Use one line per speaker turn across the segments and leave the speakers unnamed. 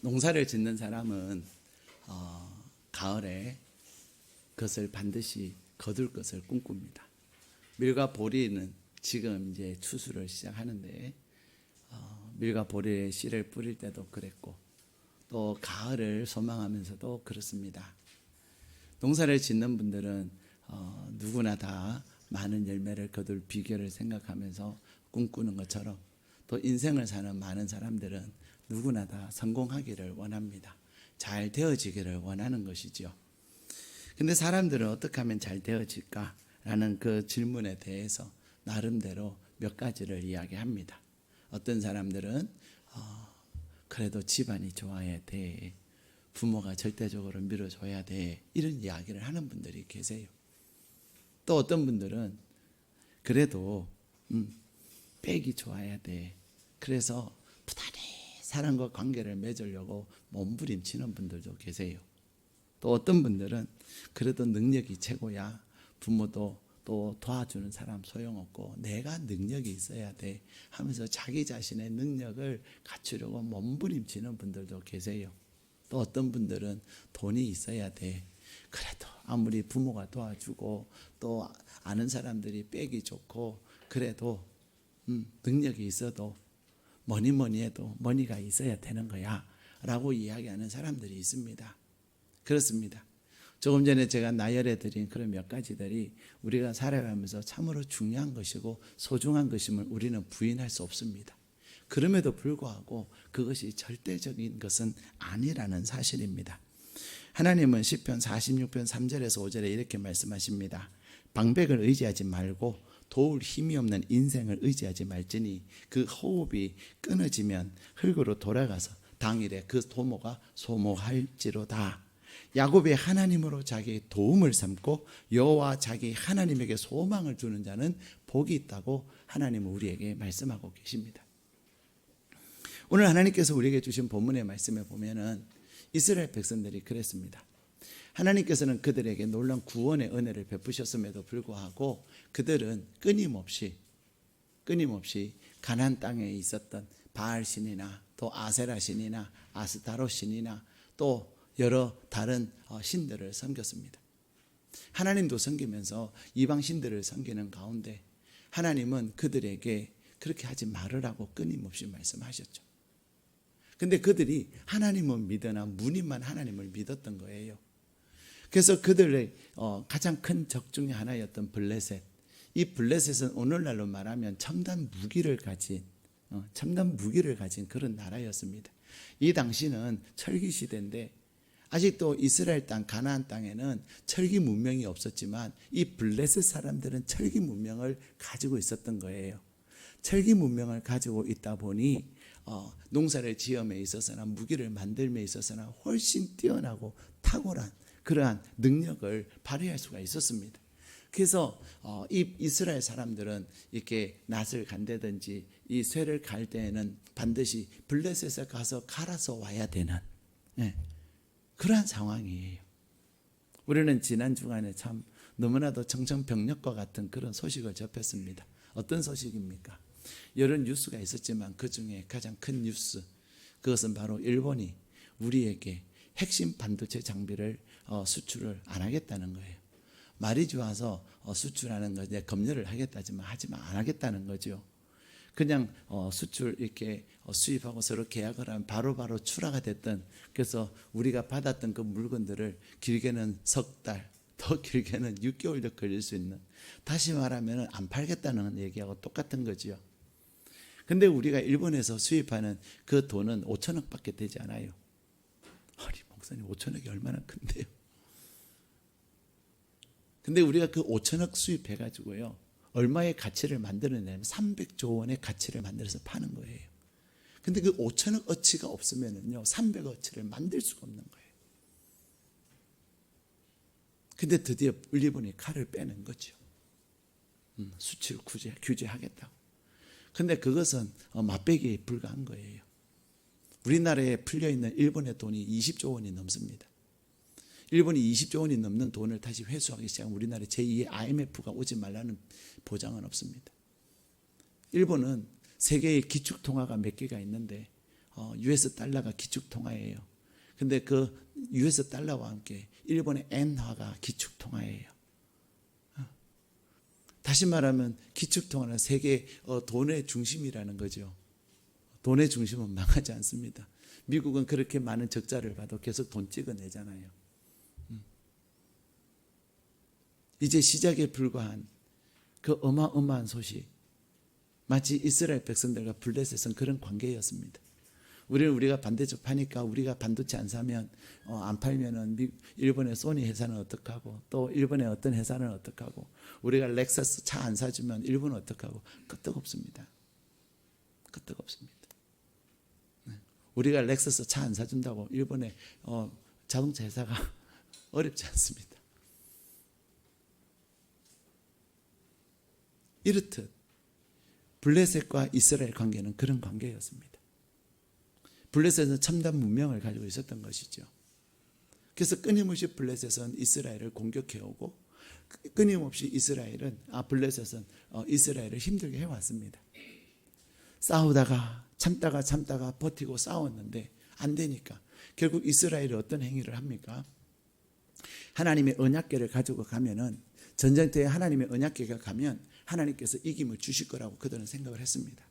농사를 짓는 사람은 가을에 그것을 반드시 거둘 것을 꿈꿉니다. 밀과 보리는 지금 이제 추수를 시작하는데 밀과 보리의 씨를 뿌릴 때도 그랬고 또 가을을 소망하면서도 그렇습니다. 농사를 짓는 분들은 누구나 다 많은 열매를 거둘 비결을 생각하면서 꿈꾸는 것처럼 또 인생을 사는 많은 사람들은 누구나 다 성공하기를 원합니다. 잘 되어지기를 원하는 것이죠. 근데 사람들은 어떻게 하면 잘 되어질까라는 그 질문에 대해서 나름대로 몇 가지를 이야기합니다. 어떤 사람들은 그래도 집안이 좋아야 돼, 부모가 절대적으로 밀어줘야 돼, 이런 이야기를 하는 분들이 계세요. 또 어떤 분들은 그래도 빽이 좋아야 돼, 그래서 부단히 사람과 관계를 맺으려고 몸부림치는 분들도 계세요. 또 어떤 분들은 그래도 능력이 최고야, 부모도 또 도와주는 사람 소용없고 내가 능력이 있어야 돼 하면서 자기 자신의 능력을 갖추려고 몸부림치는 분들도 계세요. 또 어떤 분들은 돈이 있어야 돼, 그래도 아무리 부모가 도와주고 또 아는 사람들이 빽이 좋고 그래도 능력이 있어도 뭐니 해도 머니가 있어야 되는 거야 라고 이야기하는 사람들이 있습니다. 그렇습니다. 조금 전에 제가 나열해 드린 그런 몇 가지들이 우리가 살아가면서 참으로 중요한 것이고 소중한 것임을 우리는 부인할 수 없습니다. 그럼에도 불구하고 그것이 절대적인 것은 아니라는 사실입니다. 하나님은 시편 46편 3절에서 5절에 이렇게 말씀하십니다. 방백을 의지하지 말고 도울 힘이 없는 인생을 의지하지 말지니 그 호흡이 끊어지면 흙으로 돌아가서 당일에 그 도모가 소모할지로다. 야곱이 하나님으로 자기의 도움을 삼고 여호와 자기 하나님에게 소망을 주는 자는 복이 있다고 하나님은 우리에게 말씀하고 계십니다. 오늘 하나님께서 우리에게 주신 본문의 말씀에 보면은 이스라엘 백성들이 그랬습니다. 하나님께서는 그들에게 놀라운 구원의 은혜를 베푸셨음에도 불구하고 그들은 끊임없이 가나안 땅에 있었던 바알 신이나 또 아세라 신이나 아스타롯 신이나 또 여러 다른 신들을 섬겼습니다. 하나님도 섬기면서 이방 신들을 섬기는 가운데 하나님은 그들에게 그렇게 하지 말으라고 끊임없이 말씀하셨죠. 근데 그들이 하나님을 믿으나 무늬만 하나님을 믿었던 거예요. 그래서 그들의 가장 큰 적 중에 하나였던 블레셋, 이 블레셋은 오늘날로 말하면 첨단 무기를 가진 그런 나라였습니다. 이 당시는 철기 시대인데 아직도 이스라엘 땅 가나안 땅에는 철기 문명이 없었지만 이 블레셋 사람들은 철기 문명을 가지고 있었던 거예요. 철기 문명을 가지고 있다 보니 농사를 지음에 있어서나 무기를 만들m에 있어서나 훨씬 뛰어나고 탁월한 그러한 능력을 발휘할 수가 있었습니다. 그래서 이 이스라엘 사람들은 이렇게 낫을 간다든지 이 쇠를 갈 때에는 반드시 블레셋에 가서 갈아서 와야 되는 그러한 상황이에요. 우리는 지난 주간에 참 너무나도 청천벽력과 같은 그런 소식을 접했습니다. 어떤 소식입니까? 여러 뉴스가 있었지만 그 중에 가장 큰 뉴스, 그것은 바로 일본이 우리에게 핵심 반도체 장비를 수출을 안 하겠다는 거예요. 말이 좋아서 수출하는 거 검열을 하겠다지만 하지만 안 하겠다는 거죠. 그냥 수출 이렇게 수입하고 서로 계약을 하면 바로바로 출하가 됐던, 그래서 우리가 받았던 그 물건들을 길게는 석 달, 더 길게는 6개월도 걸릴 수 있는, 다시 말하면 안 팔겠다는 얘기하고 똑같은 거지요. 근데 우리가 일본에서 수입하는 그 돈은 5천억 밖에 되지 않아요. 아니 목사님 5천억이 얼마나 큰데요. 근데 우리가 그 5천억 수입해가지고요 얼마의 가치를 만들어내면 300조 원의 가치를 만들어서 파는 거예요. 근데 그 5천억 어치가 없으면은요 300어치를 만들 수가 없는 거예요. 근데 드디어 일본이 칼을 빼는 거죠. 수출 규제하겠다고. 근데 그것은 맛배기에 불과한 거예요. 우리나라에 풀려있는 일본의 돈이 20조 원이 넘습니다. 일본이 20조 원이 넘는 돈을 다시 회수하기 시작하면 우리나라에 제2의 IMF가 오지 말라는 보장은 없습니다. 일본은 세계의 기축통화가 몇 개가 있는데 US 달러가 기축통화예요. 근데 그 US 달러와 함께 일본의 엔화가 기축통화예요. 다시 말하면 기축통화는 세계 돈의 중심이라는 거죠. 돈의 중심은 망하지 않습니다. 미국은 그렇게 많은 적자를 봐도 계속 돈 찍어내잖아요. 이제 시작에 불과한 그 어마어마한 소식, 마치 이스라엘 백성들과 블레셋은 그런 관계였습니다. 우리가 반대쪽 파니까 우리가 반도체 안 사면 안 팔면은 일본의 소니 회사는 어떡하고, 또 일본의 어떤 회사는 어떡하고, 우리가 렉서스 차 안 사주면 일본은 어떡하고, 끄떡없습니다. 끄떡없습니다. 우리가 렉서스 차 안 사준다고 일본의 자동차 회사가 어렵지 않습니다. 이렇듯 블레셋과 이스라엘 관계는 그런 관계였습니다. 블레셋은 첨단 문명을 가지고 있었던 것이죠. 그래서 끊임없이 블레셋은 이스라엘을 공격해오고, 끊임없이 블레셋은 이스라엘을 힘들게 해왔습니다. 싸우다가 참다가 버티고 싸웠는데 안 되니까 결국 이스라엘이 어떤 행위를 합니까? 하나님의 언약궤를 가지고 가면은, 전쟁터에 하나님의 언약궤가 가면 하나님께서 이김을 주실 거라고 그들은 생각을 했습니다.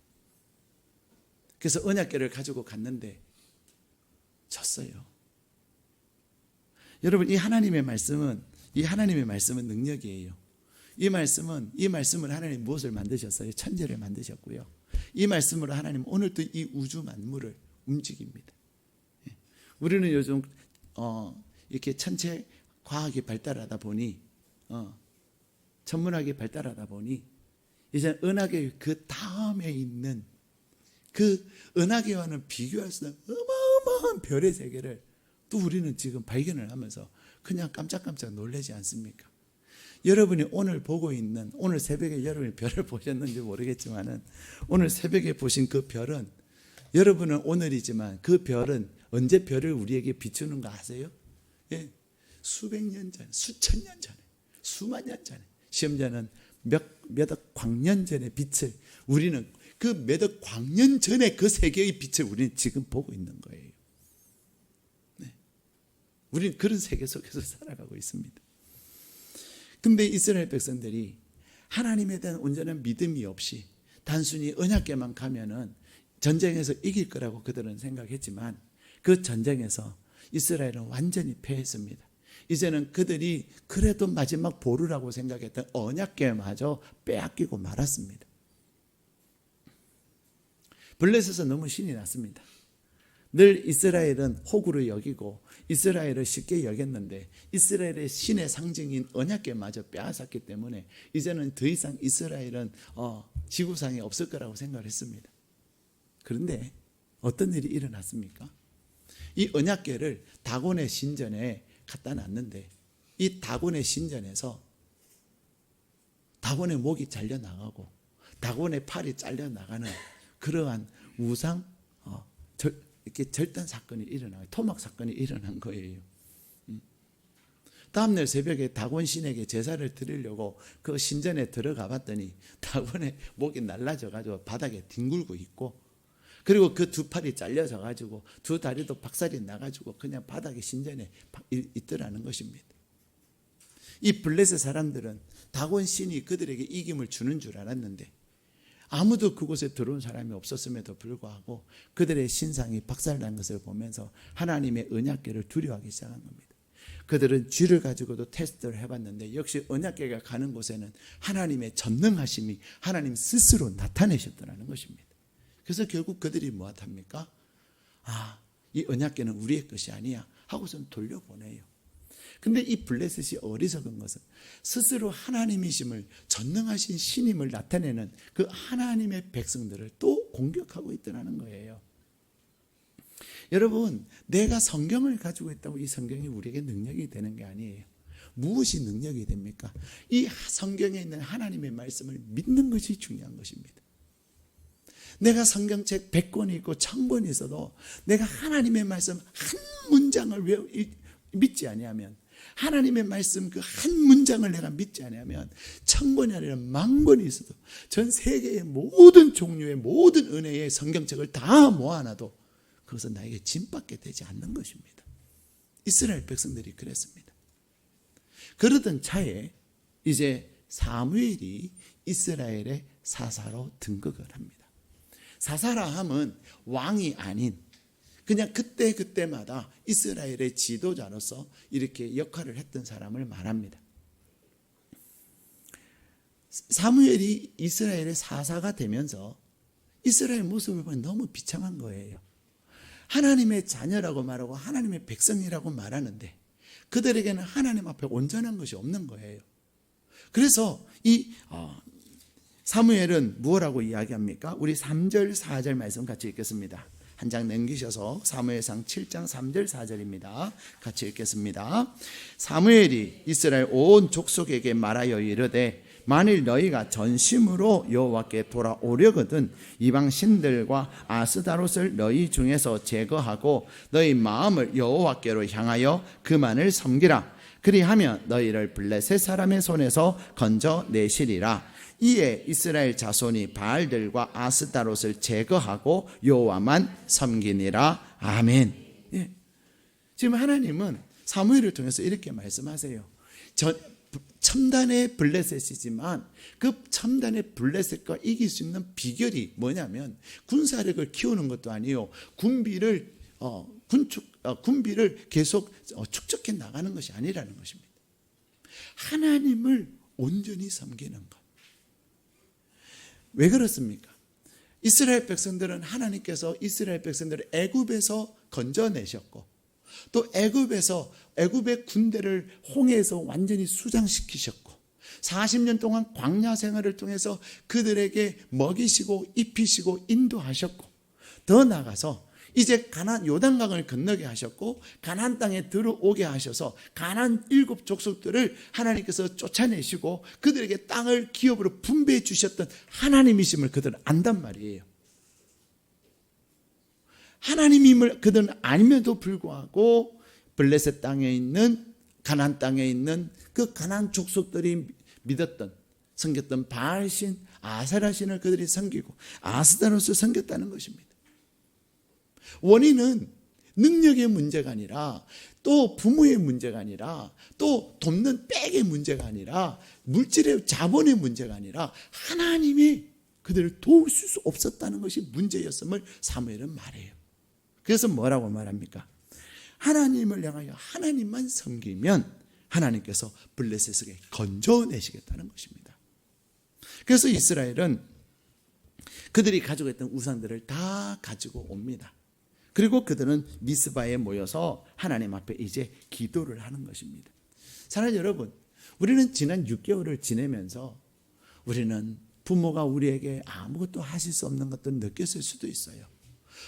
그래서 언약궤를 가지고 갔는데 졌어요. 여러분, 이 하나님의 말씀은 능력이에요. 이 말씀을 하나님 무엇을 만드셨어요? 천지를 만드셨고요. 이 말씀으로 하나님 오늘도 이 우주 만물을 움직입니다. 우리는 요즘 이렇게 천체 과학이 발달하다 보니, 천문학이 발달하다 보니, 이제 은하계 그 다음에 있는 그 은하계와는 비교할 수 없는 어마어마한 별의 세계를 또 우리는 지금 발견을 하면서 그냥 깜짝깜짝 놀라지 않습니까? 여러분이 오늘 보고 있는, 오늘 새벽에 여러분이 별을 보셨는지 모르겠지만은, 오늘 새벽에 보신 그 별은, 여러분은 오늘이지만 그 별은 언제 별을 우리에게 비추는 거 아세요? 예, 수백 년 전에, 수천 년 전에, 수만 년 전에, 시험자는 몇억 광년 전의 빛을, 우리는 그 몇억 광년 전에 그 세계의 빛을 우리는 지금 보고 있는 거예요. 네. 우리는 그런 세계 속에서 살아가고 있습니다. 근데 이스라엘 백성들이 하나님에 대한 온전한 믿음이 없이 단순히 언약궤만 가면은 전쟁에서 이길 거라고 그들은 생각했지만, 그 전쟁에서 이스라엘은 완전히 패했습니다. 이제는 그들이 그래도 마지막 보루라고 생각했던 언약궤마저 빼앗기고 말았습니다. 블레셋은 너무 신이 났습니다. 늘 이스라엘은 호구로 여기고 이스라엘을 쉽게 여겼는데, 이스라엘의 신의 상징인 언약궤마저 빼앗았기 때문에 이제는 더 이상 이스라엘은 지구상에 없을 거라고 생각을 했습니다. 그런데 어떤 일이 일어났습니까? 이 언약궤를 다곤의 신전에 갖다 놨는데, 이 다곤의 신전에서 다곤의 목이 잘려나가고 다곤의 팔이 잘려나가는 그러한 우상 이렇게 절단 사건이 일어나요. 토막 사건이 일어난 거예요. 다음날 새벽에 다곤 신에게 제사를 드리려고 그 신전에 들어가 봤더니 다곤의 목이 날라져 가지고 바닥에 뒹굴고 있고, 그리고 그 두 팔이 잘려져 가지고 두 다리도 박살이 나 가지고 그냥 바닥에 신전에 있더라는 것입니다. 이 블레셋 사람들은 다곤 신이 그들에게 이김을 주는 줄 알았는데, 아무도 그곳에 들어온 사람이 없었음에도 불구하고 그들의 신상이 박살난 것을 보면서 하나님의 언약궤를 두려워하기 시작한 겁니다. 그들은 쥐를 가지고도 테스트를 해봤는데 역시 언약궤가 가는 곳에는 하나님의 전능하심이 하나님 스스로 나타내셨더라는 것입니다. 그래서 결국 그들이 무엇합니까? 이 언약궤는 우리의 것이 아니야 하고선 돌려보내요. 근데 이 블레셋이 어리석은 것은 스스로 하나님이심을, 전능하신 신임을 나타내는 그 하나님의 백성들을 또 공격하고 있더라는 거예요. 여러분, 내가 성경을 가지고 있다고 이 성경이 우리에게 능력이 되는 게 아니에요. 무엇이 능력이 됩니까? 이 성경에 있는 하나님의 말씀을 믿는 것이 중요한 것입니다. 내가 성경책 100권이 있고 1000권이 있어도 내가 하나님의 말씀 한 문장을 믿지 아니하면, 하나님의 말씀 그 한 문장을 내가 믿지 않으면 1000권이 아니라 10,000권이 있어도, 전 세계의 모든 종류의 모든 은혜의 성경책을 다 모아놔도 그것은 나에게 짐밖에 되지 않는 것입니다. 이스라엘 백성들이 그랬습니다. 그러던 차에 이제 사무엘이 이스라엘의 사사로 등극을 합니다. 사사라 함은 왕이 아닌 그냥 그때마다 이스라엘의 지도자로서 이렇게 역할을 했던 사람을 말합니다. 사무엘이 이스라엘의 사사가 되면서 이스라엘 모습을 보면 너무 비참한 거예요. 하나님의 자녀라고 말하고 하나님의 백성이라고 말하는데 그들에게는 하나님 앞에 온전한 것이 없는 거예요. 그래서 이 사무엘은 무엇라고 이야기합니까? 우리 3절 4절 말씀 같이 읽겠습니다. 한 장 넘기셔서 사무엘상 7장 3절 4절입니다. 같이 읽겠습니다. 사무엘이 이스라엘 온 족속에게 말하여 이르되 만일 너희가 전심으로 여호와께 돌아오려거든 이방 신들과 아스다롯을 너희 중에서 제거하고 너희 마음을 여호와께로 향하여 그만을 섬기라. 그리하면 너희를 블레셋 사람의 손에서 건져내시리라. 이에 이스라엘 자손이 바알들과 아스다롯을 제거하고 여호와만 섬기니라. 아멘. 예. 지금 하나님은 사무엘을 통해서 이렇게 말씀하세요. 첨단의 블레셋이지만 그 첨단의 블레셋과 이길 수 있는 비결이 뭐냐면 군사력을 키우는 것도 아니요 군비를 계속 축적해 나가는 것이 아니라는 것입니다. 하나님을 온전히 섬기는 것. 왜 그렇습니까? 이스라엘 백성들은 하나님께서 이스라엘 백성들을 애굽에서 건져내셨고 또 애굽의 군대를 홍해에서 완전히 수장시키셨고 40년 동안 광야 생활을 통해서 그들에게 먹이시고 입히시고 인도하셨고 더 나아가서 이제 가나안 요단강을 건너게 하셨고 가나안 땅에 들어오게 하셔서 가나안 7 족속들을 하나님께서 쫓아내시고 그들에게 땅을 기업으로 분배해 주셨던 하나님이심을 그들은 안단 말이에요. 하나님임을 그들은 알면도 불구하고 블레셋 땅에 있는 가나안 땅에 있는 그 가나안 족속들이 믿었던 섬겼던 바알신 아세라신을 그들이 섬기고 아스다롯을 섬겼다는 것입니다. 원인은 능력의 문제가 아니라 또 부모의 문제가 아니라 또 돕는 백의 문제가 아니라 물질의 자본의 문제가 아니라 하나님이 그들을 도울 수 없었다는 것이 문제였음을 사무엘은 말해요. 그래서 뭐라고 말합니까? 하나님을 향하여 하나님만 섬기면 하나님께서 블레셋에게 건져내시겠다는 것입니다. 그래서 이스라엘은 그들이 가지고 있던 우상들을 다 가지고 옵니다. 그리고 그들은 미스바에 모여서 하나님 앞에 이제 기도를 하는 것입니다. 사랑하는 여러분, 우리는 지난 6개월을 지내면서 우리는 부모가 우리에게 아무것도 하실 수 없는 것도 느꼈을 수도 있어요.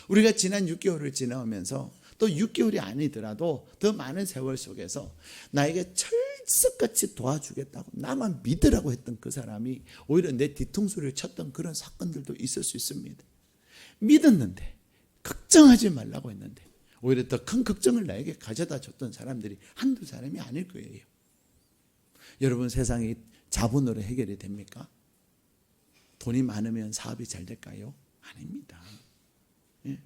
우리가 지난 6개월을 지나오면서 또 6개월이 아니더라도 더 많은 세월 속에서 나에게 철석같이 도와주겠다고 나만 믿으라고 했던 그 사람이 오히려 내 뒤통수를 쳤던 그런 사건들도 있을 수 있습니다. 믿었는데 걱정하지 말라고 했는데 오히려 더 큰 걱정을 나에게 가져다 줬던 사람들이 한두 사람이 아닐 거예요. 여러분, 세상이 자본으로 해결이 됩니까? 돈이 많으면 사업이 잘 될까요? 아닙니다. 예.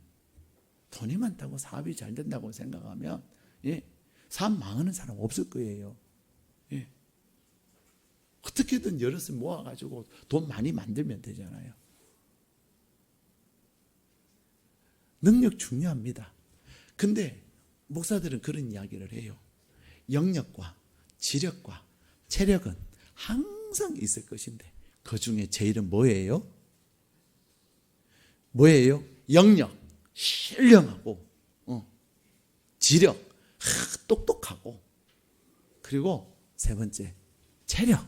돈이 많다고 사업이 잘 된다고 생각하면 사업 망하는 사람 없을 거예요. 예. 어떻게든 여럿을 모아가지고 돈 많이 만들면 되잖아요. 능력 중요합니다. 근데 목사들은 그런 이야기를 해요. 영역과 지력과 체력은 항상 있을 것인데 그 중에 제일은 뭐예요? 뭐예요? 영역, 신령하고 지력, 똑똑하고 그리고 세 번째 체력,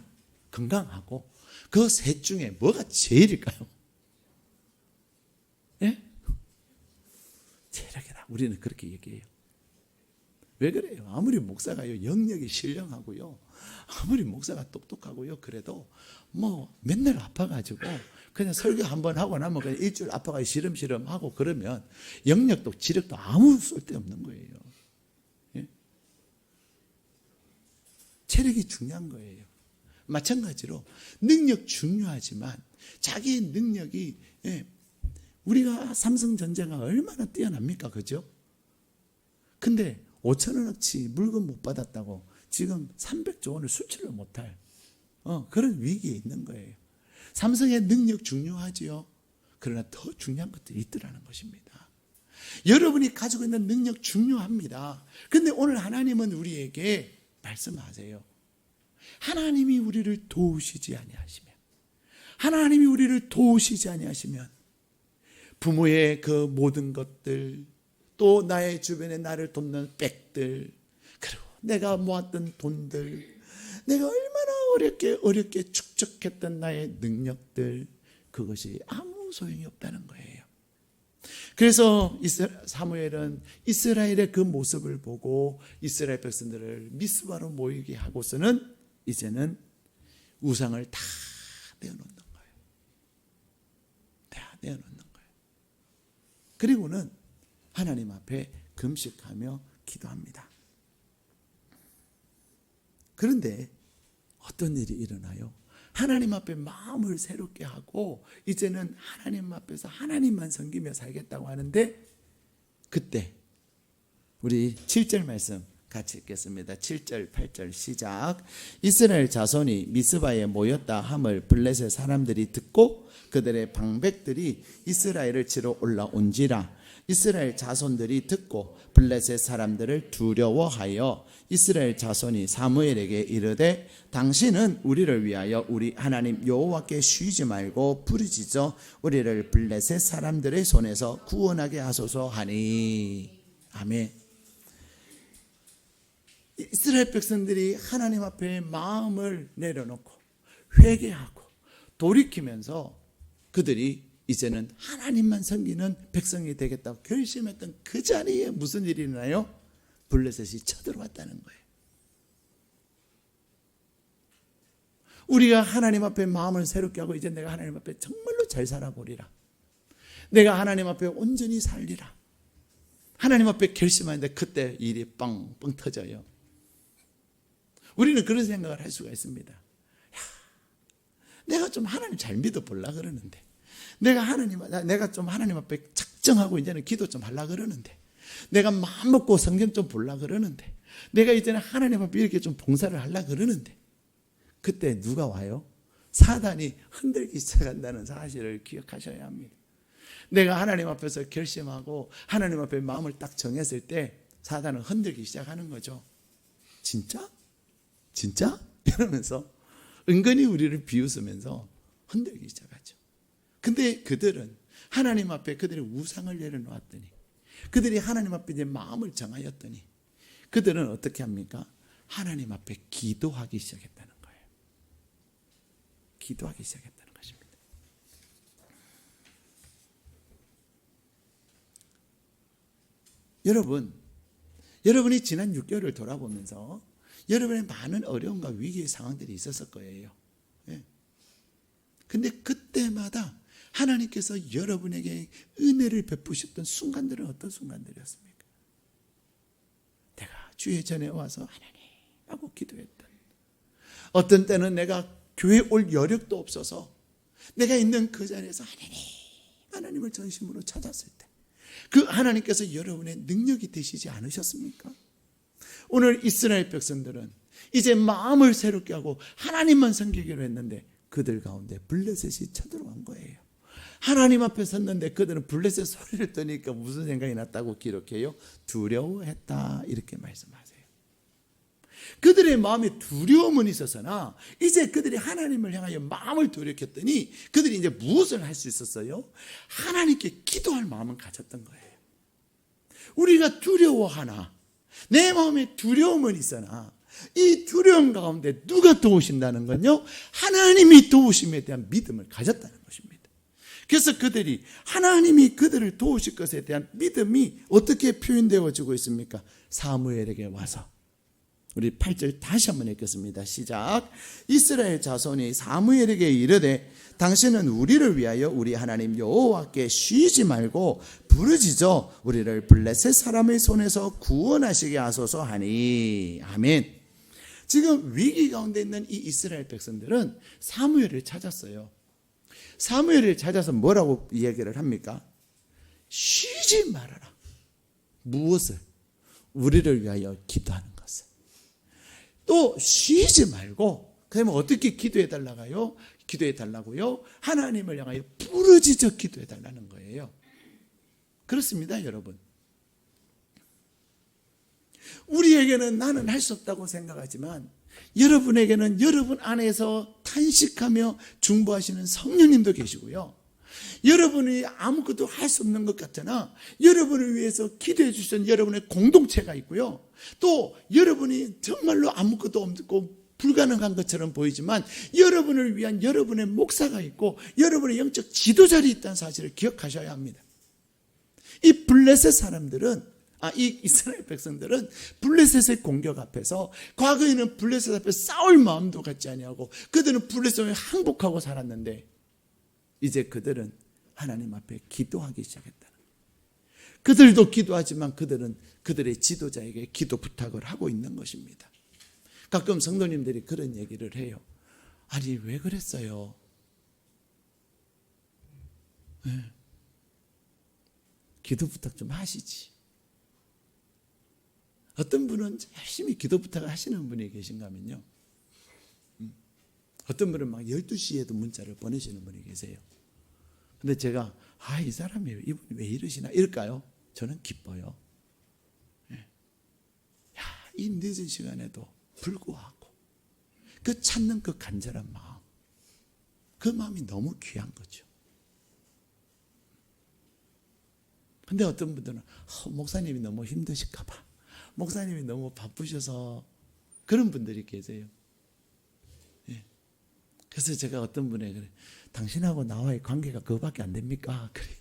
건강하고 그 셋 중에 뭐가 제일일까요? 예? 체력이다. 우리는 그렇게 얘기해요. 왜 그래요? 아무리 목사가요 영역이 신령하고요 아무리 목사가 똑똑하고요 그래도 뭐 맨날 아파가지고 그냥 설교 한번 하고 나면 그냥 일주일 아파가지고 시름시름 하고 그러면 영역도 지력도 아무 쓸데없는 거예요. 예? 체력이 중요한 거예요. 마찬가지로 능력 중요하지만 자기의 능력이 우리가 삼성전자가 얼마나 뛰어납니까? 그죠? 근데 5천원어치 물건 못 받았다고 지금 300조 원을 수출을 못할 그런 위기에 있는 거예요. 삼성의 능력 중요하지요. 그러나 더 중요한 것들이 있더라는 것입니다. 여러분이 가지고 있는 능력 중요합니다. 그런데 오늘 하나님은 우리에게 말씀하세요. 하나님이 우리를 도우시지 아니하시면, 하나님이 우리를 도우시지 아니하시면 부모의 그 모든 것들, 또 나의 주변에 나를 돕는 백들, 그리고 내가 모았던 돈들, 내가 얼마나 어렵게 축적했던 나의 능력들, 그것이 아무 소용이 없다는 거예요. 그래서 사무엘은 이스라엘의 그 모습을 보고 이스라엘 백성들을 미스바로 모이게 하고서는 이제는 우상을 다 내어놓는 거예요. 다 내어놓는 거예요. 그리고는 하나님 앞에 금식하며 기도합니다. 그런데 어떤 일이 일어나요? 하나님 앞에 마음을 새롭게 하고 이제는 하나님 앞에서 하나님만 섬기며 살겠다고 하는데, 그때 우리 7절 말씀 같이 읽겠습니다. 7절 8절 시작. 이스라엘 자손이 미스바에 모였다 함을 블레셋 사람들이 듣고 그들의 방백들이 이스라엘을 치러 올라온지라. 이스라엘 자손들이 듣고 블레셋 사람들을 두려워하여 이스라엘 자손이 사무엘에게 이르되 당신은 우리를 위하여 우리 하나님 여호와께 쉬지 말고 부르짖어 우리를 블레셋 사람들의 손에서 구원하게 하소서 하니. 아멘. 이스라엘 백성들이 하나님 앞에 마음을 내려놓고 회개하고 돌이키면서 그들이 이제는 하나님만 섬기는 백성이 되겠다고 결심했던 그 자리에 무슨 일이 일어나요? 블레셋이 쳐들어왔다는 거예요. 우리가 하나님 앞에 마음을 새롭게 하고 이제 내가 하나님 앞에 정말로 잘 살아보리라, 내가 하나님 앞에 온전히 살리라, 하나님 앞에 결심하는데 그때 일이 빵빵 터져요. 우리는 그런 생각을 할 수가 있습니다. 내가 좀 하나님 잘 믿어보려고 그러는데, 내가 좀 하나님 앞에 작정하고 이제는 기도 좀 하려고 그러는데, 내가 마음 먹고 성경 좀 보려고 그러는데, 내가 이제는 하나님 앞에 이렇게 좀 봉사를 하려고 그러는데, 그때 누가 와요? 사단이 흔들기 시작한다는 사실을 기억하셔야 합니다. 내가 하나님 앞에서 결심하고 하나님 앞에 마음을 딱 정했을 때 사단은 흔들기 시작하는 거죠. 진짜? 진짜? 이러면서 은근히 우리를 비웃으면서 흔들기 시작하죠. 근데 그들은 하나님 앞에 그들의 우상을 내려놓았더니, 그들이 하나님 앞에 이제 마음을 정하였더니 그들은 어떻게 합니까? 하나님 앞에 기도하기 시작했다는 거예요. 기도하기 시작했다는 것입니다. 여러분이 지난 6개월을 돌아보면서 여러분의 많은 어려움과 위기의 상황들이 있었을 거예요. 근데 그때마다 하나님께서 여러분에게 은혜를 베푸셨던 순간들은 어떤 순간들이었습니까? 내가 주의 전에 와서 하나님 하고 기도했던, 어떤 때는 내가 교회 올 여력도 없어서 내가 있는 그 자리에서 하나님을 전심으로 찾았을 때 그 하나님께서 여러분의 능력이 되시지 않으셨습니까? 오늘 이스라엘 백성들은 이제 마음을 새롭게 하고 하나님만 섬기기로 했는데 그들 가운데 블레셋이 쳐들어간 거예요. 하나님 앞에 섰는데 그들은 블레셋 소리를 들으니까 무슨 생각이 났다고 기록해요? 두려워했다, 이렇게 말씀하세요. 그들의 마음에 두려움은 있었으나 이제 그들이 하나님을 향하여 마음을 돌이켰더니 그들이 이제 무엇을 할 수 있었어요? 하나님께 기도할 마음을 가졌던 거예요. 우리가 두려워하나, 내 마음에 두려움은 있으나 이 두려움 가운데 누가 도우신다는 건요? 하나님이 도우심에 대한 믿음을 가졌다는 것입니다. 그래서 그들이 하나님이 그들을 도우실 것에 대한 믿음이 어떻게 표현되어지고 있습니까? 사무엘에게 와서, 우리 8절 다시 한번 읽겠습니다. 시작. 이스라엘 자손이 사무엘에게 이르되 당신은 우리를 위하여 우리 하나님 여호와께 쉬지 말고 부르짖어 우리를 블레셋 사람의 손에서 구원하시게 하소서 하니. 아멘. 지금 위기 가운데 있는 이 이스라엘 백성들은 사무엘을 찾았어요. 사무엘을 찾아서 뭐라고 이야기를 합니까? 쉬지 말아라. 무엇을? 우리를 위하여 기도하는 것을. 또 쉬지 말고 그러면 어떻게 기도해 달라고요? 기도해 달라고요? 하나님을 향하여 부르짖어 기도해 달라는 거예요. 그렇습니다, 여러분. 우리에게는 나는 할 수 없다고 생각하지만 여러분에게는 여러분 안에서 탄식하며 중보하시는 성령님도 계시고요. 여러분이 아무것도 할 수 없는 것 같잖아. 여러분을 위해서 기도해 주신 여러분의 공동체가 있고요. 또 여러분이 정말로 아무것도 없고 불가능한 것처럼 보이지만 여러분을 위한 여러분의 목사가 있고 여러분의 영적 지도자들이 있다는 사실을 기억하셔야 합니다. 이 블레셋 사람들은 이 이스라엘 백성들은 블레셋의 공격 앞에서 과거에는 블레셋 앞에 싸울 마음도 갖지 아니하고 그들은 블레셋에 항복하고 살았는데 이제 그들은 하나님 앞에 기도하기 시작했다. 그들도 기도하지만 그들은 그들의 지도자에게 기도 부탁을 하고 있는 것입니다. 가끔 성도님들이 그런 얘기를 해요. 아니 왜 그랬어요? 네. 기도 부탁 좀 하시지. 어떤 분은 열심히 기도 부탁을 하시는 분이 계신가 하면요. 어떤 분은 막 12시에도 문자를 보내시는 분이 계세요. 근데 제가 이 사람이 이분이 왜 이러시나 이럴까요? 저는 기뻐요. 이 늦은 시간에도 불구하고 그 찾는 그 간절한 마음, 그 마음이 너무 귀한 거죠. 근데 어떤 분들은 목사님이 너무 힘드실까 봐, 목사님이 너무 바쁘셔서 그런 분들이 계세요. 그래서 제가 어떤 분에게 그래, 당신하고 나와의 관계가 그거밖에 안 됩니까? 그래요.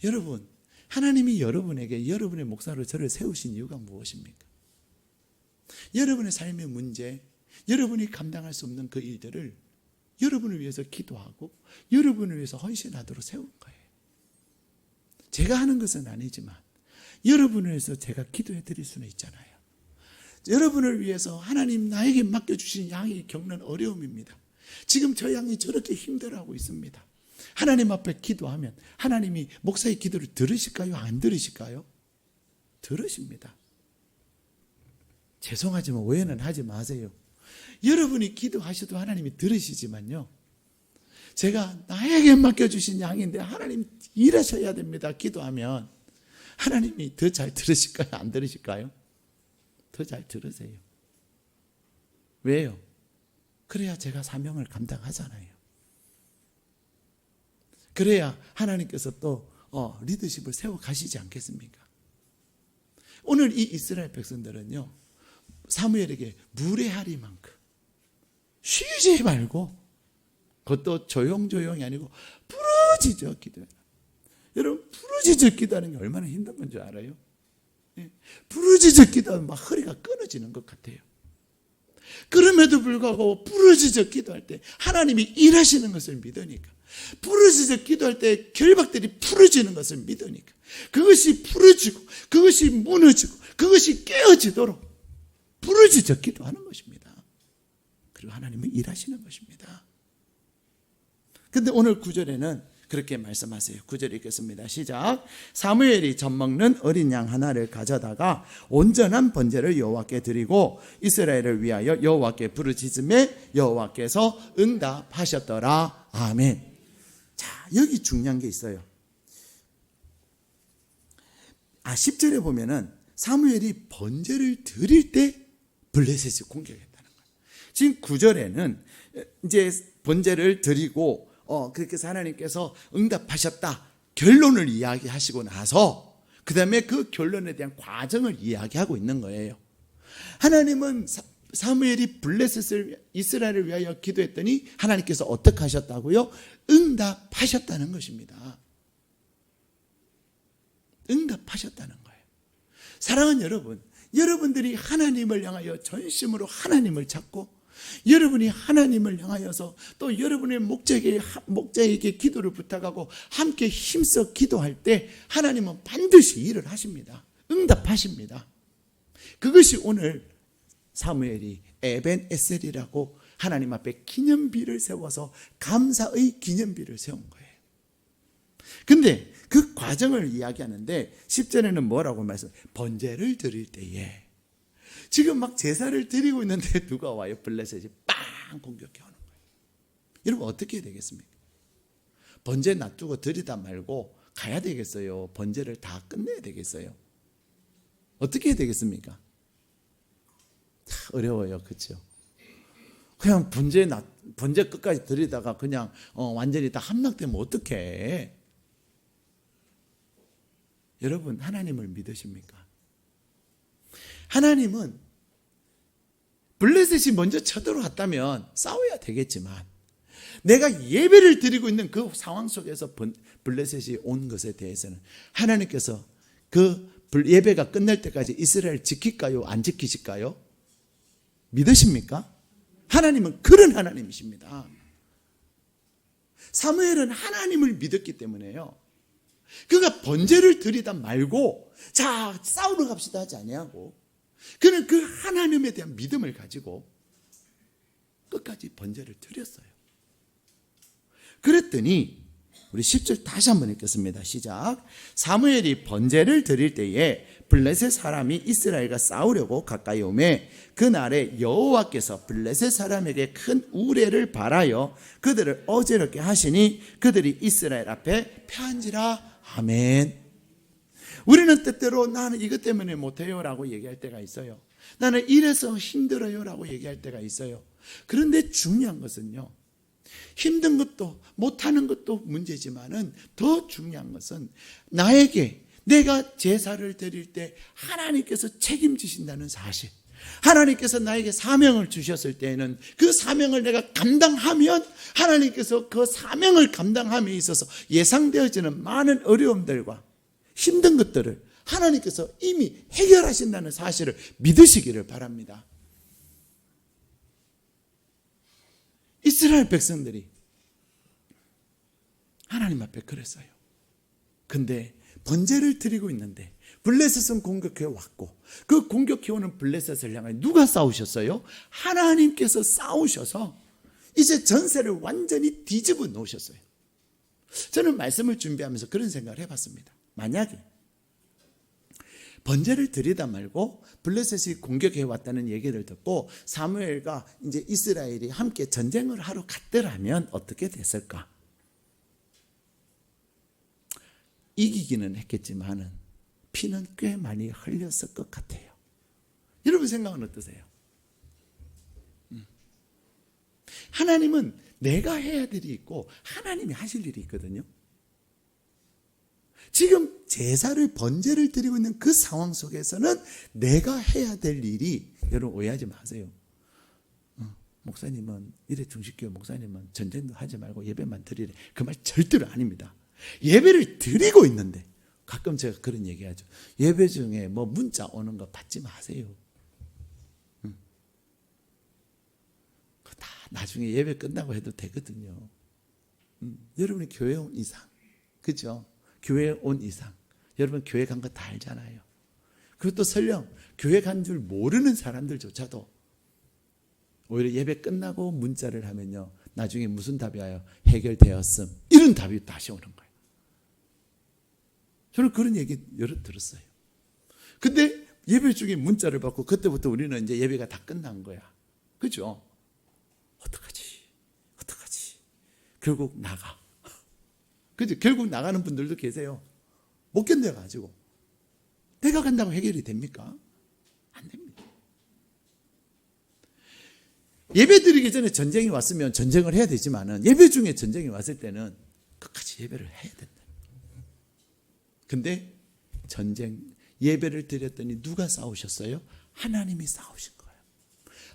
여러분, 하나님이 여러분에게 여러분의 목사로 저를 세우신 이유가 무엇입니까? 여러분의 삶의 문제, 여러분이 감당할 수 없는 그 일들을 여러분을 위해서 기도하고 여러분을 위해서 헌신하도록 세운 거예요. 제가 하는 것은 아니지만 여러분을 위해서 제가 기도해 드릴 수는 있잖아요. 여러분을 위해서 하나님 나에게 맡겨주신 양이 겪는 어려움입니다. 지금 저 양이 저렇게 힘들어하고 있습니다. 하나님 앞에 기도하면 하나님이 목사의 기도를 들으실까요? 안 들으실까요? 들으십니다. 죄송하지만 오해는 하지 마세요. 여러분이 기도하셔도 하나님이 들으시지만요, 제가 나에게 맡겨주신 양인데 하나님 일하셔야 됩니다. 기도하면 하나님이 더 잘 들으실까요? 안 들으실까요? 더 잘 들으세요. 왜요? 그래야 제가 사명을 감당하잖아요. 그래야 하나님께서 또 리더십을 세워 가시지 않겠습니까? 오늘 이 이스라엘 백성들은요, 사무엘에게 무례하리만큼 쉬지 말고, 그것도 조용조용이 아니고 부르짖어 기도해라. 여러분, 부르짖어 기도하는 게 얼마나 힘든 건 줄 알아요? 부르짖어 기도하면 막 허리가 끊어지는 것 같아요. 그럼에도 불구하고 부르짖어 기도할 때 하나님이 일하시는 것을 믿으니까, 부르짖어 기도할 때 결박들이 풀어지는 것을 믿으니까, 그것이 풀어지고 그것이 무너지고 그것이 깨어지도록 부르짖어 기도하는 것입니다. 그리고 하나님은 일하시는 것입니다. 그런데 오늘 9절에는 그렇게 말씀하세요. 9절 읽겠습니다. 시작. 사무엘이 젖먹는 어린 양 하나를 가져다가 온전한 번제를 여호와께 드리고 이스라엘을 위하여 여호와께 부르짖음에 여호와께서 응답하셨더라. 아멘. 자, 여기 중요한 게 있어요. 10절에 보면은 사무엘이 번제를 드릴 때 블레셋이 공격했다는 거예요. 지금 9절에는 이제 번제를 드리고 그렇게 해서 하나님께서 응답하셨다 결론을 이야기하시고 나서 그 다음에 그 결론에 대한 과정을 이야기하고 있는 거예요. 하나님은 사무엘이 블레셋을 이스라엘을 위하여 기도했더니 하나님께서 어떻게 하셨다고요? 응답하셨다는 것입니다. 응답하셨다는 거예요. 사랑하는 여러분, 여러분들이 하나님을 향하여 전심으로 하나님을 찾고 여러분이 하나님을 향하여서 또 여러분의 목자에게 기도를 부탁하고 함께 힘써 기도할 때 하나님은 반드시 일을 하십니다. 응답하십니다. 그것이 오늘 사무엘이 에벤 에셀이라고 하나님 앞에 기념비를 세워서 감사의 기념비를 세운 거예요. 근데 그 과정을 이야기하는데 10절에는 뭐라고 말씀해요? 번제를 드릴 때에 지금 막 제사를 드리고 있는데 누가 와요? 블레셋이 빵 공격해 오는 거예요. 여러분 어떻게 해야 되겠습니까? 번제 놔두고 드리다 말고 가야 되겠어요? 번제를 다 끝내야 되겠어요? 어떻게 해야 되겠습니까? 어려워요. 그렇죠? 그냥 번제 끝까지 드리다가 그냥 완전히 다 함락되면 어떡해? 여러분 하나님을 믿으십니까? 하나님은 블레셋이 먼저 쳐들어왔다면 싸워야 되겠지만 내가 예배를 드리고 있는 그 상황 속에서 블레셋이 온 것에 대해서는 하나님께서 그 예배가 끝날 때까지 이스라엘 지킬까요? 안 지키실까요? 믿으십니까? 하나님은 그런 하나님이십니다. 사무엘은 하나님을 믿었기 때문에요. 그가 번제를 드리다 말고 자 싸우러 갑시다 하지 아니하고 그는 그 하나님에 대한 믿음을 가지고 끝까지 번제를 드렸어요. 그랬더니 우리 10절 다시 한번 읽겠습니다. 시작. 사무엘이 번제를 드릴 때에 블레셋 사람이 이스라엘과 싸우려고 가까이 오매 그날에 여호와께서 블레셋 사람에게 큰 우레를 발하여 그들을 어지럽게 하시니 그들이 이스라엘 앞에 패한지라. 아멘. 우리는 때때로 나는 이것 때문에 못해요 라고 얘기할 때가 있어요. 나는 이래서 힘들어요 라고 얘기할 때가 있어요. 그런데 중요한 것은요, 힘든 것도 못하는 것도 문제지만은 더 중요한 것은 나에게 내가 제사를 드릴 때 하나님께서 책임지신다는 사실, 하나님께서 나에게 사명을 주셨을 때에는 그 사명을 내가 감당하면 하나님께서 그 사명을 감당함에 있어서 예상되어지는 많은 어려움들과 힘든 것들을 하나님께서 이미 해결하신다는 사실을 믿으시기를 바랍니다. 이스라엘 백성들이 하나님 앞에 그랬어요. 근데 번제를 드리고 있는데 블레셋은 공격해 왔고 그 공격해 오는 블레셋을 향해 누가 싸우셨어요? 하나님께서 싸우셔서 이제 전세를 완전히 뒤집어 놓으셨어요. 저는 말씀을 준비하면서 그런 생각을 해봤습니다. 만약에 번제를 드리다 말고 블레셋이 공격해 왔다는 얘기를 듣고 사무엘과 이제 이스라엘이 함께 전쟁을 하러 갔더라면 어떻게 됐을까? 이기기는 했겠지만은 피는 꽤 많이 흘렸을 것 같아요. 여러분 생각은 어떠세요? 하나님은 내가 해야 될 일이 있고 하나님이 하실 일이 있거든요. 지금 제사를 번제를 드리고 있는 그 상황 속에서는 내가 해야 될 일이, 여러분 오해하지 마세요. 목사님은 이래 중식교회 목사님은 전쟁도 하지 말고 예배만 드리래, 그 말 절대로 아닙니다. 예배를 드리고 있는데 가끔 제가 그런 얘기하죠. 예배 중에 뭐 문자 오는 거 받지 마세요. 그거 다 나중에 예배 끝나고 해도 되거든요. 여러분이 교회 온 이상, 그죠? 교회 온 이상 여러분 교회 간 거 다 알잖아요. 그것도 설령 교회 간 줄 모르는 사람들조차도 오히려 예배 끝나고 문자를 하면요, 나중에 무슨 답이 와요? 해결되었음, 이런 답이 다시 오는 거예요. 저는 그런 얘기 여러 들었어요. 근데 예배 중에 문자를 받고 그때부터 우리는 이제 예배가 다 끝난 거야. 그죠? 어떡하지? 결국 나가. 그죠? 결국 나가는 분들도 계세요. 못 견뎌가지고. 내가 간다고 해결이 됩니까? 안 됩니다. 예배 드리기 전에 전쟁이 왔으면 전쟁을 해야 되지만은 예배 중에 전쟁이 왔을 때는 끝까지 예배를 해야 된다. 근데 예배를 드렸더니 누가 싸우셨어요? 하나님이 싸우신 거예요.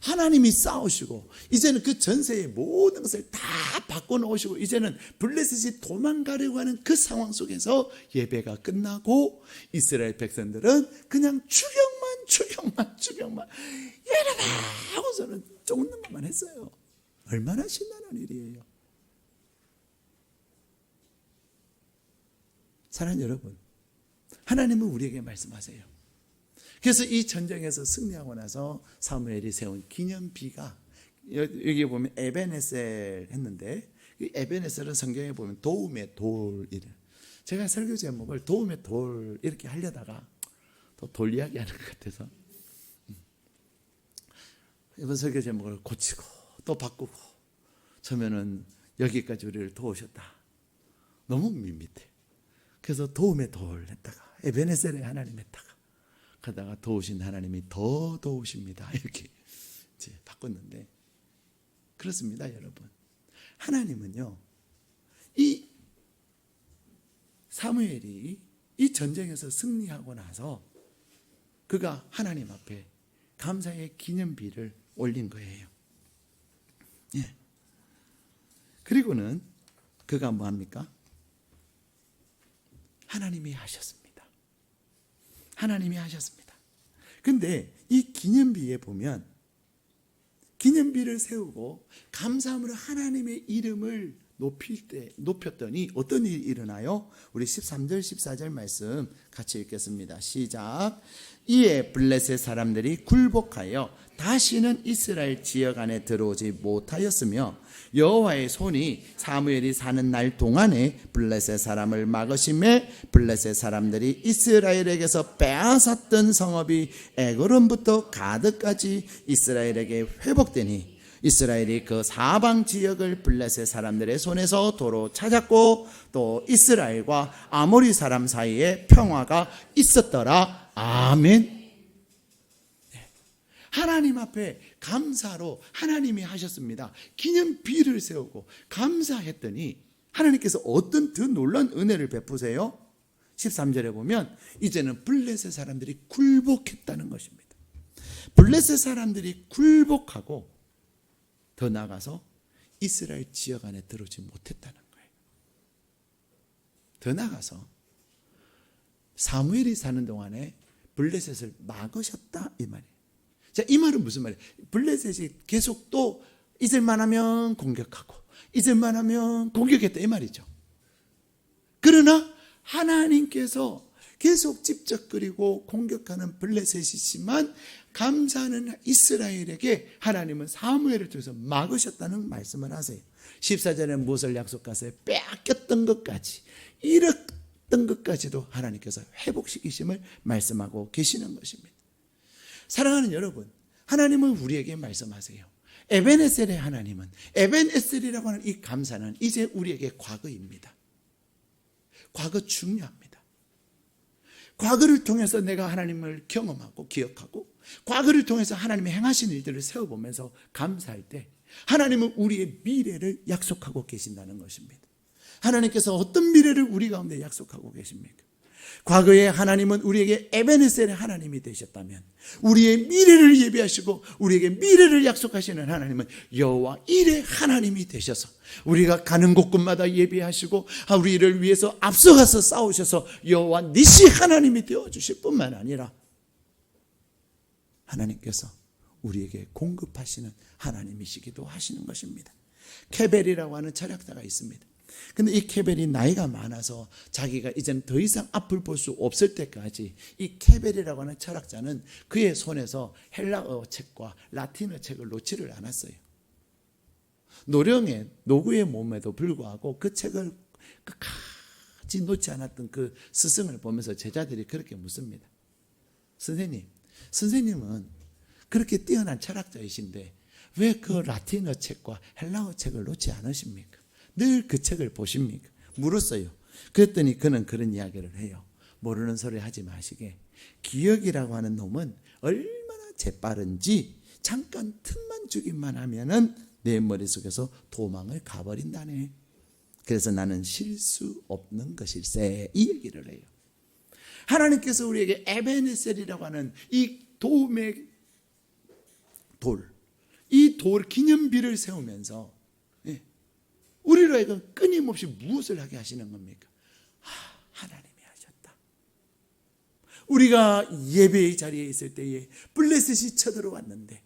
하나님이 싸우시고 이제는 그 전세의 모든 것을 다 바꿔놓으시고 이제는 블레셋이 도망가려고 하는 그 상황 속에서 예배가 끝나고 이스라엘 백성들은 그냥 추격만 예배다 하고서는 쫓는 것만 했어요. 얼마나 신나는 일이에요. 사랑하는 여러분, 하나님은 우리에게 말씀하세요. 그래서 이 전쟁에서 승리하고 나서 사무엘이 세운 기념비가 여기 보면 에베네셀 했는데, 이 에베네셀은 성경에 보면 도움의 돌이래. 제가 설교 제목을 도움의 돌 이렇게 하려다가 또 돌 이야기 하는 것 같아서 이번 설교 제목을 고치고 또 바꾸고, 처음에는 여기까지 우리를 도우셨다. 너무 밋밋해. 그래서 도움의 돌 했다가 에베네셀의 하나님 했다가, 그러다가 도우신 하나님이 더 도우십니다. 이렇게 이제 바꿨는데, 그렇습니다, 여러분. 하나님은요, 이 사무엘이 이 전쟁에서 승리하고 나서 그가 하나님 앞에 감사의 기념비를 올린 거예요. 예. 그리고는 그가 뭐합니까? 하나님이 하셨습니다. 하나님이 하셨습니다. 근데 이 기념비에 보면, 기념비를 세우고 감사함으로 하나님의 이름을 높였더니 어떤 일이 일어나요? 우리 13절 14절 말씀 같이 읽겠습니다. 시작. 이에 블레셋 사람들이 굴복하여 다시는 이스라엘 지역 안에 들어오지 못하였으며, 여호와의 손이 사무엘이 사는 날 동안에 블레셋 사람을 막으심에 블레셋 사람들이 이스라엘에게서 빼앗았던 성읍이 에그론부터 가드까지 이스라엘에게 회복되니, 이스라엘이 그 사방 지역을 블레셋 사람들의 손에서 도로 찾았고, 또 이스라엘과 아모리 사람 사이에 평화가 있었더라. 아멘. 하나님 앞에 감사로 하나님이 하셨습니다. 기념비를 세우고 감사했더니 하나님께서 어떤 더 놀라운 은혜를 베푸세요? 13절에 보면 이제는 블레셋 사람들이 굴복했다는 것입니다. 블레셋 사람들이 굴복하고 더 나아가서 이스라엘 지역 안에 들어오지 못했다는 거예요. 더 나아가서 사무엘이 사는 동안에 블레셋을 막으셨다, 이 말이에요. 자, 이 말은 무슨 말이에요? 블레셋이 계속 또 잊을만 하면 공격하고 잊을만 하면 공격했다, 이 말이죠. 그러나 하나님께서 계속 집적거리고 공격하는 블레셋이지만 감사하는 이스라엘에게 하나님은 사무엘을 통해서 막으셨다는 말씀을 하세요. 14절에 무엇을 약속하세요? 빼앗겼던 것까지, 잃었던 것까지도 하나님께서 회복시키심을 말씀하고 계시는 것입니다. 사랑하는 여러분, 하나님은 우리에게 말씀하세요. 에벤에셀의 하나님은, 에벤에셀이라고 하는 이 감사는 이제 우리에게 과거입니다. 과거 중요합니다. 과거를 통해서 내가 하나님을 경험하고 기억하고, 과거를 통해서 하나님의 행하신 일들을 세워보면서 감사할 때 하나님은 우리의 미래를 약속하고 계신다는 것입니다. 하나님께서 어떤 미래를 우리 가운데 약속하고 계십니까? 과거에 하나님은 우리에게 에베네셀의 하나님이 되셨다면, 우리의 미래를 예비하시고 우리에게 미래를 약속하시는 하나님은 여호와 일의 하나님이 되셔서 우리가 가는 곳곳마다 예비하시고 우리를 위해서 앞서가서 싸우셔서 여호와 니시 하나님이 되어주실 뿐만 아니라 하나님께서 우리에게 공급하시는 하나님이시기도 하시는 것입니다. 케벨이라고 하는 철학자가 있습니다. 근데 이 케벨이 나이가 많아서 자기가 이제는 더 이상 앞을 볼 수 없을 때까지 이 케벨이라고 하는 철학자는 그의 손에서 헬라어 책과 라틴어 책을 놓지를 않았어요. 노령의 노구의 몸에도 불구하고 그 책을 끝까지 놓지 않았던 그 스승을 보면서 제자들이 그렇게 묻습니다. 선생님은 그렇게 뛰어난 철학자이신데 왜 그 라틴어 책과 헬라어 책을 놓지 않으십니까? 늘 그 책을 보십니까? 물었어요. 그랬더니 그는 그런 이야기를 해요. 모르는 소리 하지 마시게. 기억이라고 하는 놈은 얼마나 재빠른지 잠깐 틈만 주기만 하면은 내 머릿속에서 도망을 가버린다네. 그래서 나는 실수 없는 것일세, 이 얘기를 해요. 하나님께서 우리에게 에베네셀이라고 하는 이 도움의 돌, 이 돌 기념비를 세우면서 우리로 하여금 끊임없이 무엇을 하게 하시는 겁니까? 하나님이 하셨다. 우리가 예배의 자리에 있을 때에 블레셋이 쳐들어왔는데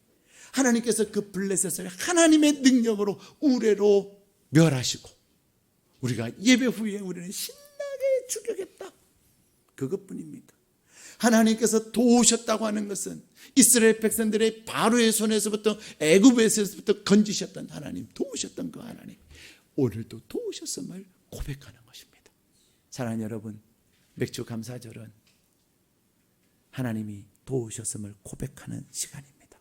하나님께서 그 블레셋을 하나님의 능력으로 우레로 멸하시고 우리가 예배 후에 우리는 신나게 추격했다. 그것뿐입니까? 하나님께서 도우셨다고 하는 것은 이스라엘 백성들의 바로의 손에서부터 애굽에서부터 건지셨던 하나님, 도우셨던 그 하나님, 오늘도 도우셨음을 고백하는 것입니다. 사랑하는 여러분, 맥주 감사절은 하나님이 도우셨음을 고백하는 시간입니다.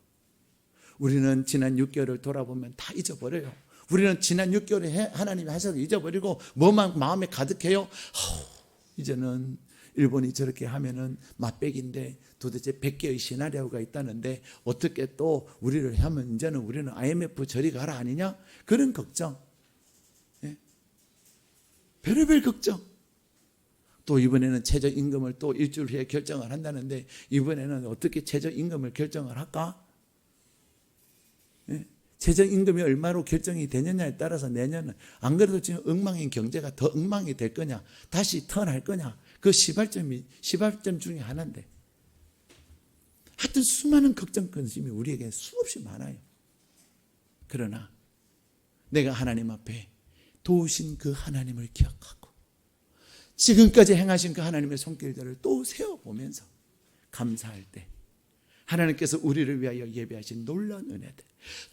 우리는 지난 6개월을 돌아보면 다 잊어버려요. 우리는 지난 6개월에 하나님이 하셔서 잊어버리고 뭐만 마음에 가득해요. 이제는 일본이 저렇게 하면은 맛백인데 도대체 100개의 시나리오가 있다는데 어떻게 또 우리를 하면 이제는 우리는 IMF 저리 가라 아니냐? 그런 걱정. 예? 별의별 걱정. 또 이번에는 최저임금을 또 일주일 후에 결정을 한다는데 이번에는 어떻게 최저임금을 결정을 할까? 예? 최저임금이 얼마로 결정이 되느냐에 따라서 내년은 안 그래도 지금 엉망인 경제가 더 엉망이 될 거냐, 다시 턴할 거냐, 그 시발점 중에 하나인데, 하여튼 수많은 걱정 근심이 우리에게 수없이 많아요. 그러나 내가 하나님 앞에 도우신 그 하나님을 기억하고 지금까지 행하신 그 하나님의 손길들을 또 세워보면서 감사할 때 하나님께서 우리를 위하여 예배하신 놀라운 은혜들,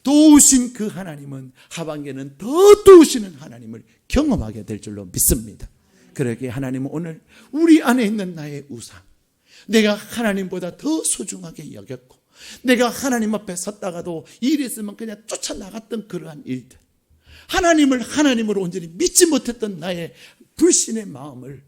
도우신 그 하나님은 하반기에는 더 도우시는 하나님을 경험하게 될 줄로 믿습니다. 그러기에 하나님은 오늘 우리 안에 있는 나의 우상, 내가 하나님보다 더 소중하게 여겼고 내가 하나님 앞에 섰다가도 일이 있으면 그냥 쫓아나갔던 그러한 일들, 하나님을 하나님으로 온전히 믿지 못했던 나의 불신의 마음을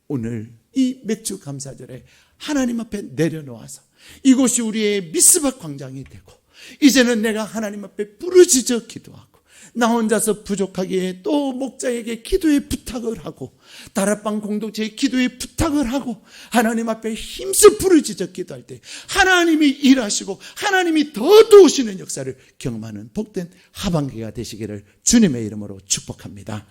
오늘 이 맥주 감사절에 하나님 앞에 내려놓아서 이곳이 우리의 미스바 광장이 되고 이제는 내가 하나님 앞에 부르짖어 기도하고 나 혼자서 부족하기에 또 목자에게 기도의 부탁을 하고 다락방 공동체에 기도의 부탁을 하고 하나님 앞에 힘써 부르짖어 기도할 때 하나님이 일하시고 하나님이 더 도우시는 역사를 경험하는 복된 하반기가 되시기를 주님의 이름으로 축복합니다.